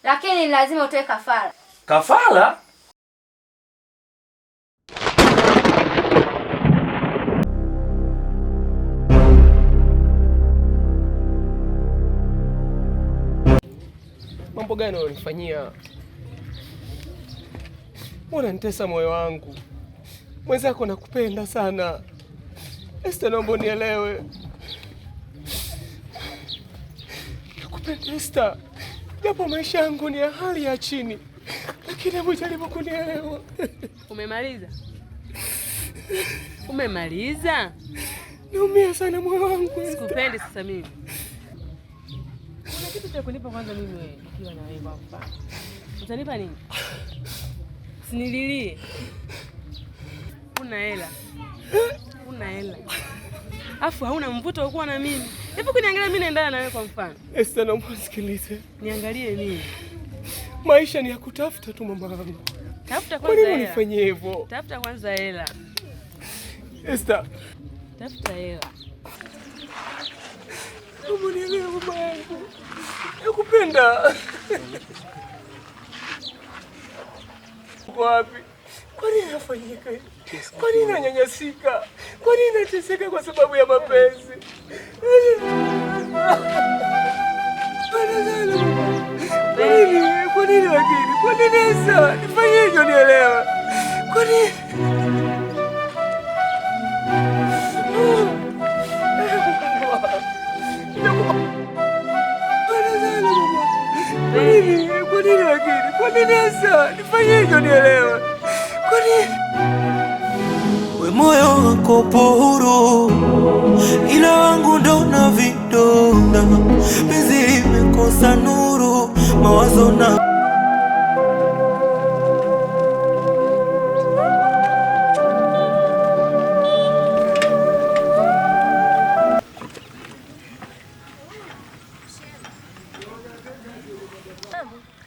lakini lazima utoe kafara. Kafara? Mambo gani unanifanyia? Unanitesa moyo wangu. Mwenzako nakupenda sana. Esther, naomba unielewe. Nakupenda Esther. Japo maisha yangu ni ya hali ya chini, lakini hebu jaribu kunielewa. Umemaliza? Umemaliza? Naumia sana moyo wangu. Sikupendi sasa mimi. Kuna kitu cha kunipa kwanza mimi wewe, nikiwa na wewe hapa. Utanipa nini? Sinililie. Una hela. Una hela. Afu hauna mvuto wa kuwa na mimi. Hebu kuniangalia mimi naendana na wewe kwa mfano. Esther, naomba usikilize. Niangalie mimi. Maisha ni ya kutafuta tu mama yangu. Tafuta kwanza hela. Kwa nini unifanyie hivyo? Tafuta kwanza hela. Esther. Tafuta hela. Naomba unielewe mama yangu. Nakupenda. Wapi? Kwa nini nafanyika hivi? Kwa nini nanyanyasika? Kwa nini nateseka kwa sababu ya mapenzi? Kwa nini lakini? Kwa nini Esther? Nifanyie hivyo nielewe. Kwa nini? Kwa nini lakini? Kwa nini Esther? Nifanyie hivyo nielewe. Kwa nini? We moyo wako huru, ila wangu ndo na vidonda. Penzi limekosa nuru, mawazo na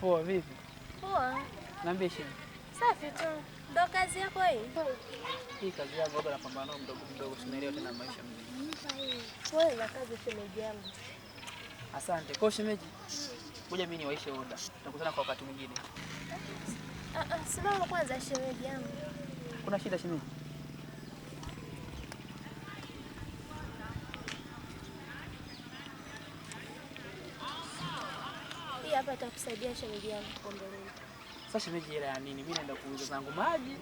Poa vipi? Poa. Niambie shida. Safi tu. Ndo kazi yako hii? Hii kazi yangu bado napambana mdogo mdogo, sinaelewa tena maisha mzima. Wewe na kazi shemeji yangu. Asante. Kwa shemeji. Ngoja mimi niwaishe oda. Tutakutana kwa wakati mwingine. Simama kwanza shemeji yangu. Kuna shida shemeji? Hii hapa itakusaidia shemeji yangu kwa mbele. Sasa shemeji, hela ya nini? Mimi naenda kuuza zangu maji.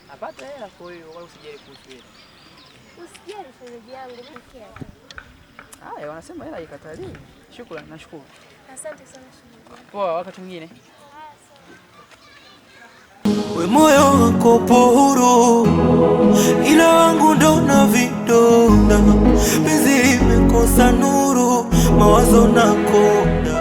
Napata hela, kwa hiyo wala usijali kuhusu hela. Usijali shemeji yangu, pokea. Haya, wanasema hela haikataliwi. Shukrani, nashukuru. Asante sana shemeji. Poa, wakati mwingine. we moyo wako huru, ila wangu ndo na vidonda. Penzi limekosa nuru, mawazo na konda.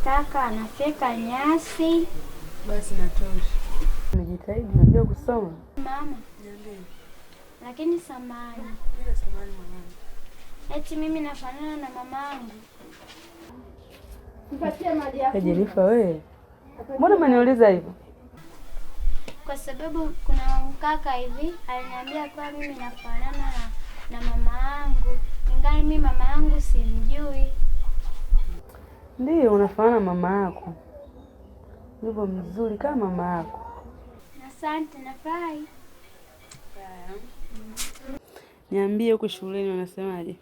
Kaka anafeka nyasi. Basi natosha. Nimejitahidi, najua kusoma. Mama. Niambie. Lakini samani. Bila samani mwanangu. Eti mimi nafanana na mamangu. Nipatie maji ya kunywa. Jenifa wewe. Mbona umeniuliza hivyo? Kwa sababu kuna kaka hivi aliniambia kwa mimi nafanana na mama yangu. Ingawa mimi mama yangu simjui. Ndiyo, unafanana mama yako. Yupo mzuri kama mama yako. Asante, nafurahi. Niambie huko shuleni wanasemaje?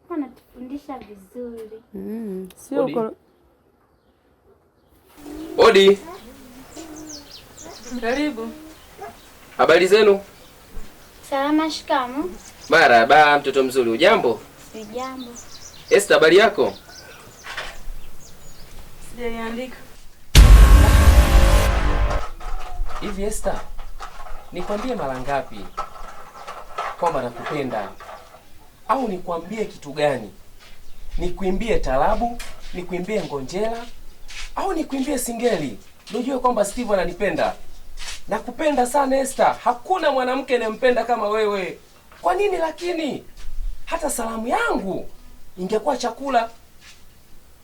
Wanatufundisha vizuri. Sio uko. Odi. Karibu. Habari zenu? Salama, shikamoo. Marahaba, mtoto mzuri. Ujambo? Sijambo. Esther, habari yako? Sijaiandika. Hivi Esther, nikwambie mara ngapi kwamba nakupenda? Au nikwambie kitu gani? Nikuimbie tarabu, nikuimbie ngonjera, Au nikuimbie singeli? Unajua kwamba Steve ananipenda. Nakupenda sana Esther. Hakuna mwanamke anayempenda kama wewe. Kwa nini lakini? Hata salamu yangu ingekuwa chakula.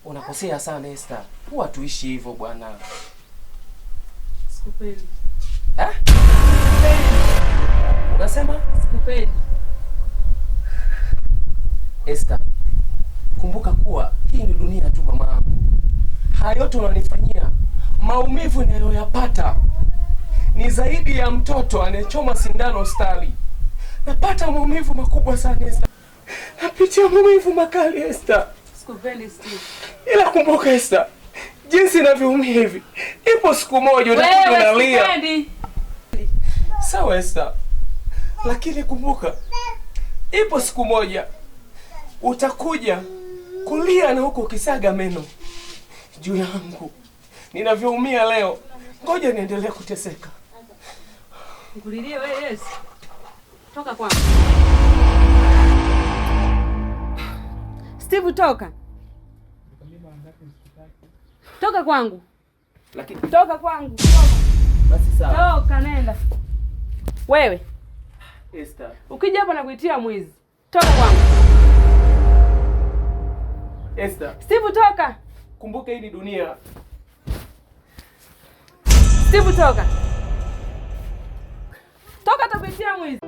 Unakosea sana Esther. Huwa tuishi hivyo bwana. Sikupendi. Unasema? Sikupendi. Esther, kumbuka kuwa hii ni dunia tu mama. Haya yote unanifanyia, maumivu ninayoyapata ni zaidi ya mtoto anayechoma sindano hospitali. Napata maumivu makubwa sana Esther. Napitia maumivu makali Esther. Sikupendi Steve. Ila kumbuka Esther, jinsi ninavyoumia hivi, ipo siku moja utakuja unalia. Sikupendi. Sawa Esther. Lakini kumbuka, ipo siku moja utakuja kulia na huko ukisaga meno juu yangu. Ninavyoumia leo, ngoja niendelee kuteseka. Nikulilie wewe Yesu. Toka kwangu. Steve toka. Toka kwangu. Lakini Toka kwangu. basi sawa. Toka nenda. Wewe, Esther, ukija hapa nakuitia mwizi. Toka kwangu. Esther, Steve toka. kumbuka hii ni dunia. Steve toka. Toka takuitia mwizi.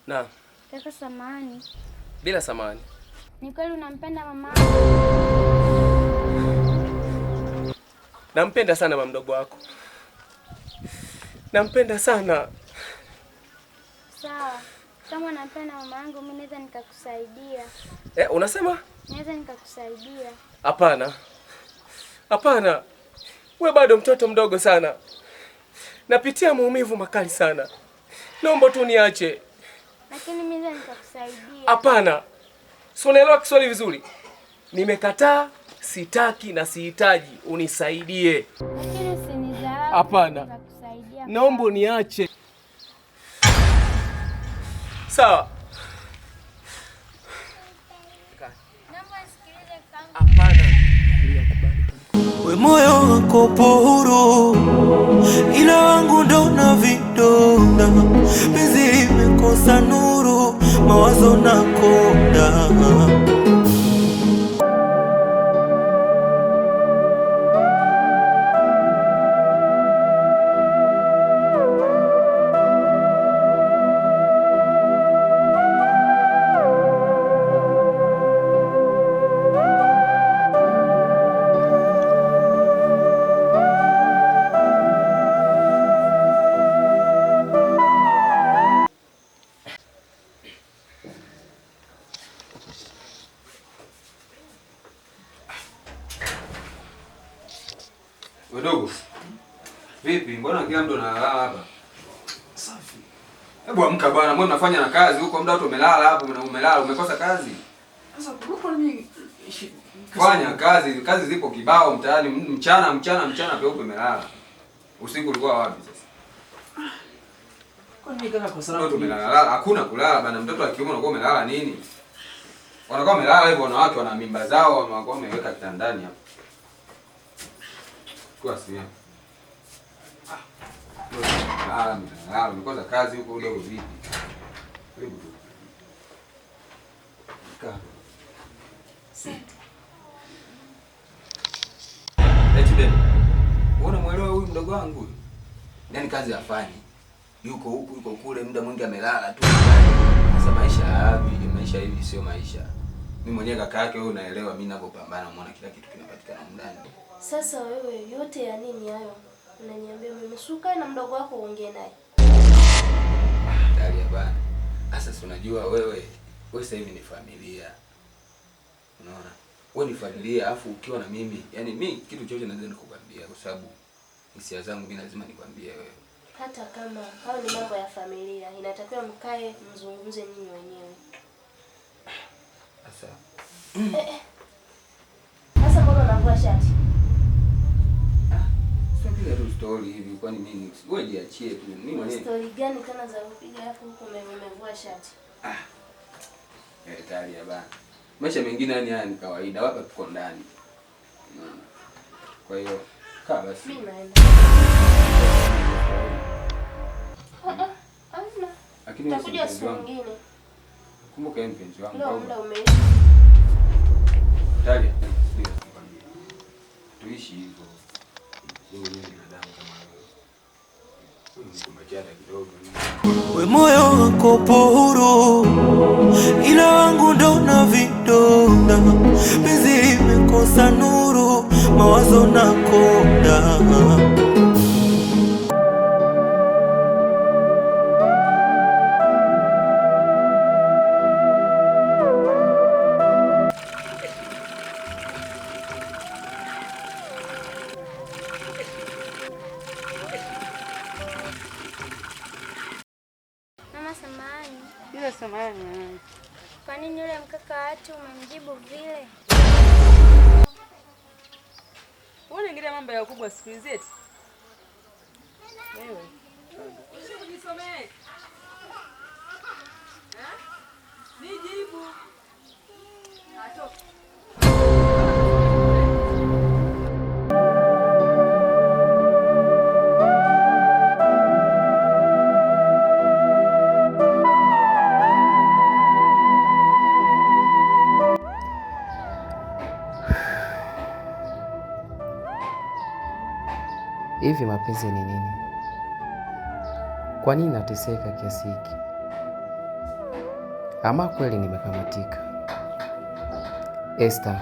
Na Kaka samahani. bila samani. Ni kweli unampenda mama? Nampenda sana mama mdogo wako. Nampenda sana. Sawa. Kama unampenda mama yangu mimi naweza nikakusaidia. Unasema? Naweza nikakusaidia. Hapana. Hapana. Wewe bado mtoto mdogo sana. Napitia maumivu makali sana. Naomba tu niache. Lakini mimi naweza nikakusaidia. Hapana. Si unaelewa Kiswahili vizuri? Nimekataa, sitaki na sihitaji unisaidie. Lakini usinidharau. Hapana. Nitakusaidia. Naomba uniache. Sawa. Naomba nisikilize kama. Hapana. We moyo wako huru, ila wangu ndo na vidonda. Penzi limekosa nuru, mawazo na konda. Wadogo. Vipi? Mbona kila mtu analala hapa? Safi. Hebu amka bwana, mbona unafanya na kazi huko muda wote umelala hapo, umelala, umekosa kazi? Sasa kwa nini Fanya kazi, kazi zipo kibao mtaani, mchana peupe umelala. Usiku ulikuwa wapi sasa? kwa nini kaka kwa Wewe salamu? umelala, hakuna kulala bana, mtoto wa kiume unakuwa umelala nini? Wanakuwa wamelala hivyo wanawake wana mimba zao, wanakuwa wameweka kitandani hapo. Kwa simu. Ah, umekosa kazi huko udogo vipi? Karibu tu. Kaa. Eti bebe. Unamuelewa huyu mdogo wangu huyu? Yaani kazi hafanyi. Yuko huku yuko kule, muda mwingi amelala tu. Sasa maisha hayapi, maisha hivi sio maisha. Mimi mwenyewe kaka yake wewe unaelewa mimi ninapopambana muone kila kitu kinapatikana ndani. Sasa wewe yote ya nini hayo? Unaniambia mimi suka na mdogo wako uongee naye. Dalia bana. Sasa si unajua wewe sasa hivi ni familia. Unaona? Wewe ni familia afu ukiwa na mimi, yani mimi kitu chochote naweza nikukwambia kwa sababu hisia zangu mimi lazima nikwambie wewe. hata kama hao ni mambo ya familia, inatakiwa mkae mzungumze nyinyi wenyewe. Sasa. Sasa mbona unavua shati? Sio kile tu story hivi, kwani mimi wewe jiachie tu. Mimi mwenyewe. Story gani tena za kupiga hapo huko umevua shati? Tayari ya bana. Maisha mengine yani haya ni kawaida, hapa tuko ndani. Kwa hiyo kaa basi. Mimi naenda. Hamna. Lakini utakuja siku nyingine. Kumbuka yeye mpenzi wangu. Ndio muda umeisha. Tayari. Tuishi hivyo. Mimi ni binadamu kama wewe. We moyo wako huru, ila wangu ndo na vidonda. Penzi limekosa nuru, mawazo na konda. Mama samahani. Bila samahani. Kwa nini yule mkaka watu umemjibu vile? Unaingilia mambo ya ukubwa siku hizi eti? Wewe. Usijisomee. Nijibu. Atoka. Hivi mapenzi ni nini? Kwa nini nateseka kiasi hiki? Ama kweli nimekamatika? Esther,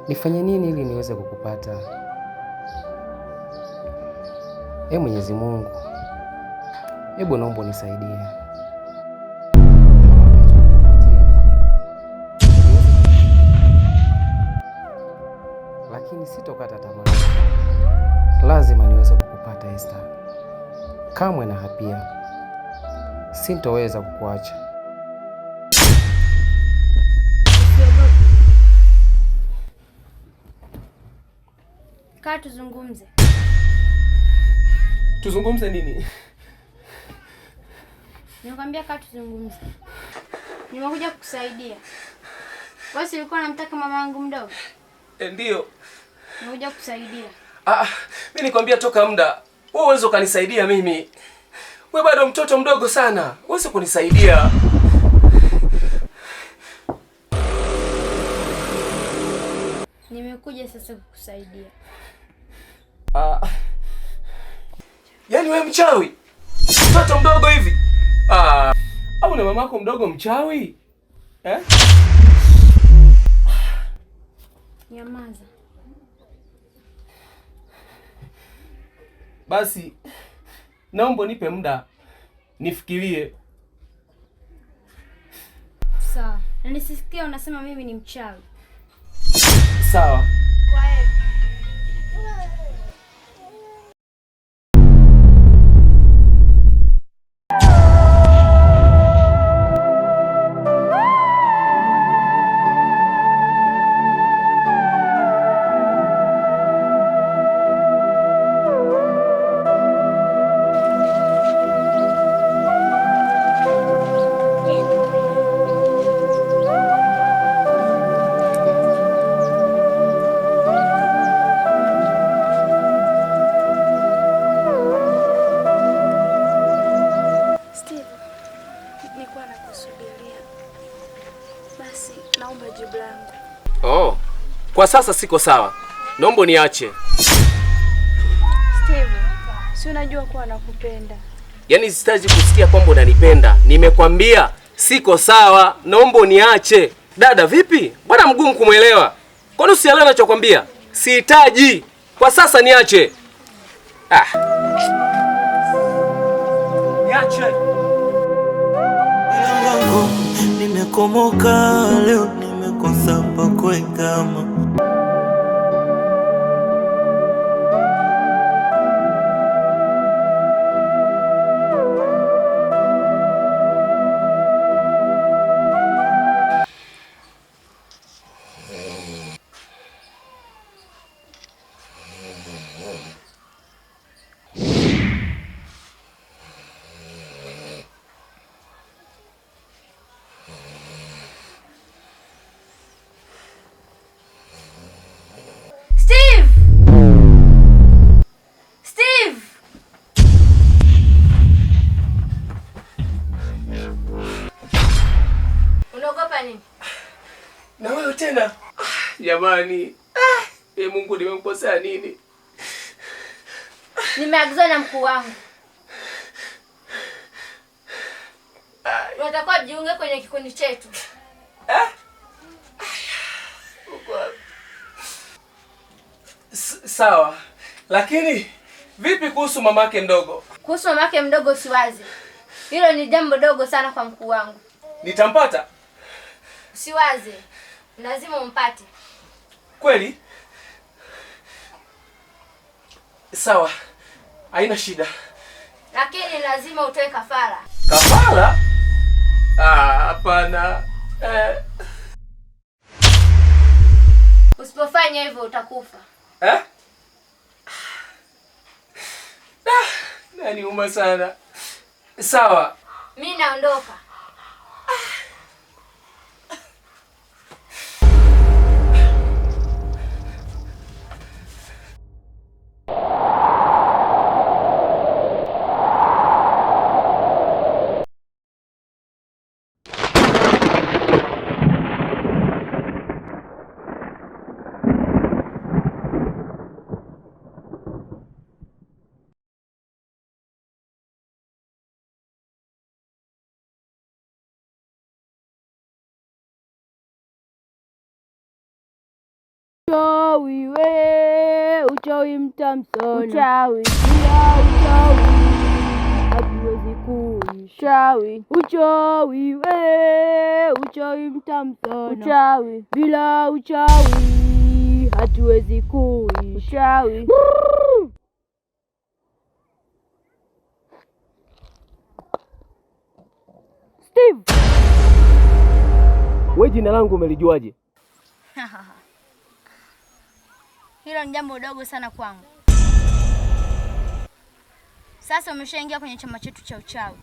nifanye nini ili niweze kukupata? Mwenyezi Mungu, hebu naomba unisaidie. Lakini sitokata tamaa. Lazima niweze kukupata Esther. Kamwe na hapia sintoweza kukuacha. Kaa tuzungumze. Tuzungumze nini? Nimekwambia kaa tuzungumze. Nimekuja kukusaidia. Wewe ulikuwa unamtaka mama yangu mdogo? Ndio. Nimekuja kukusaidia. Mimi nikwambia toka muda. Wewe uweze kunisaidia mimi. Wewe bado mtoto mdogo sana. Uweze kunisaidia. Nimekuja sasa kukusaidia. Yaani wewe mchawi? Mtoto mdogo hivi? Au na mamako mdogo mchawi? Nyamaza. Basi naomba nipe muda nifikirie. Sawa. Na nisisikie unasema mimi ni mchawi. Sawa. Kwa sasa siko sawa. Naomba niache. Steve, si unajua kuwa nakupenda. Yaani sitaji kusikia kwamba unanipenda. Nimekwambia siko sawa. Naomba niache. Dada vipi? Bwana mgumu kumuelewa. Kwani usielewe ninachokwambia? Sihitaji. Kwa sasa niache. Niache. Nimekomoka leo, nimekosa pa kuegama. tena. Jamani. Mungu nimemkosea nini? Nimeagizwa na mkuu wangu. Unatakiwa jiunge kwenye kikundi chetu. Sawa. Lakini vipi kuhusu mamake mdogo? Kuhusu mamake mdogo siwazi. Hilo ni jambo dogo sana kwa mkuu wangu. Nitampata? Siwazi. Lazima umpate. Kweli? Sawa. Haina shida. Lakini lazima utoe kafara. Kafara? Hapana. Usipofanya hivyo utakufa. Naniuma sana. Sawa. Mimi naondoka. Uchawi we, uchawi mtamu sana. Uchawi bila uchawi hatuwezi kuisha. Uchawi we, uchawi mtamu sana. Uchawi bila uchawi hatuwezi kuisha. Steve, wewe jina langu umelijuaje? Hilo ni jambo dogo sana kwangu. Sasa umeshaingia kwenye chama chetu cha uchawi.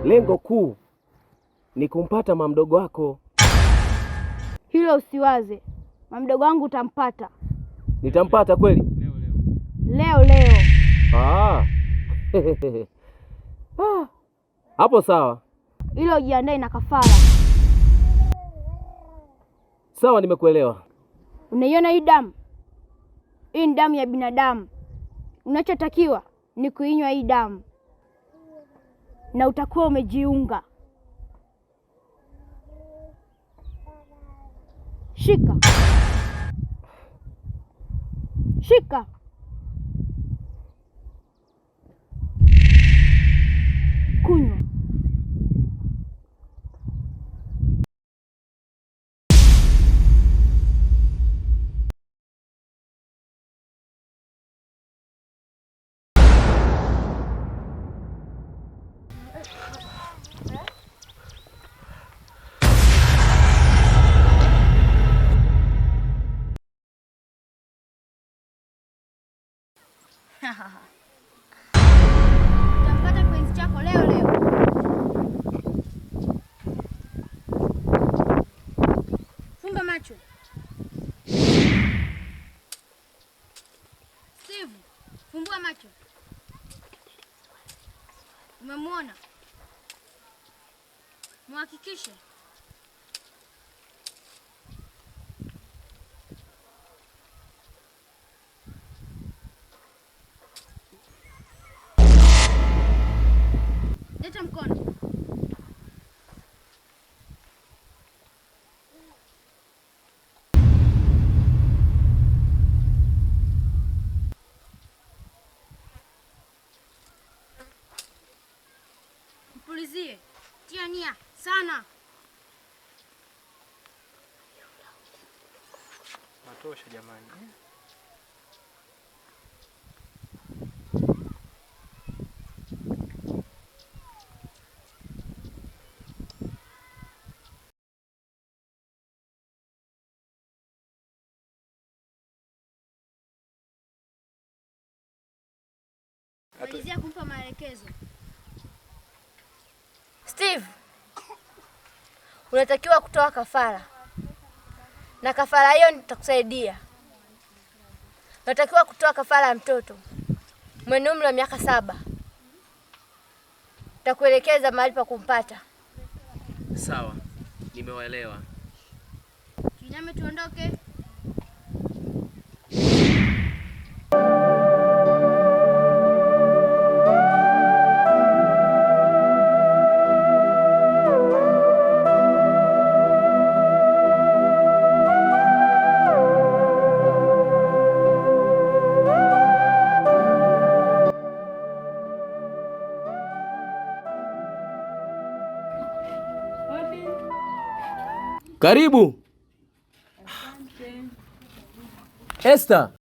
Lengo kuu ni kumpata mama mdogo wako. hilo usiwaze. Mama mdogo wangu utampata. Nitampata kweli? Leo. Hapo sawa. Hilo ujiandae na kafara. Sawa, nimekuelewa. Unaiona hii damu? Hii ni damu ya binadamu. Unachotakiwa ni kuinywa hii damu na utakuwa umejiunga. Shika. Kunywa. Utampata kipenzi chako leo. Funga macho. Steve, fumbua macho. Umemwona? Muhakikishe. Leta mkono. Mpulizie. Tia nia sana. Matosha jamani. Malizia kumpa maelekezo. Steve, unatakiwa kutoa kafara. Na kafara hiyo nitakusaidia. Unatakiwa kutoa kafara ya mtoto mwenye umri wa miaka 7. Nitakuelekeza mahali pa kumpata. Nimewaelewa. Kinyame, tuondoke. Karibu. Esther.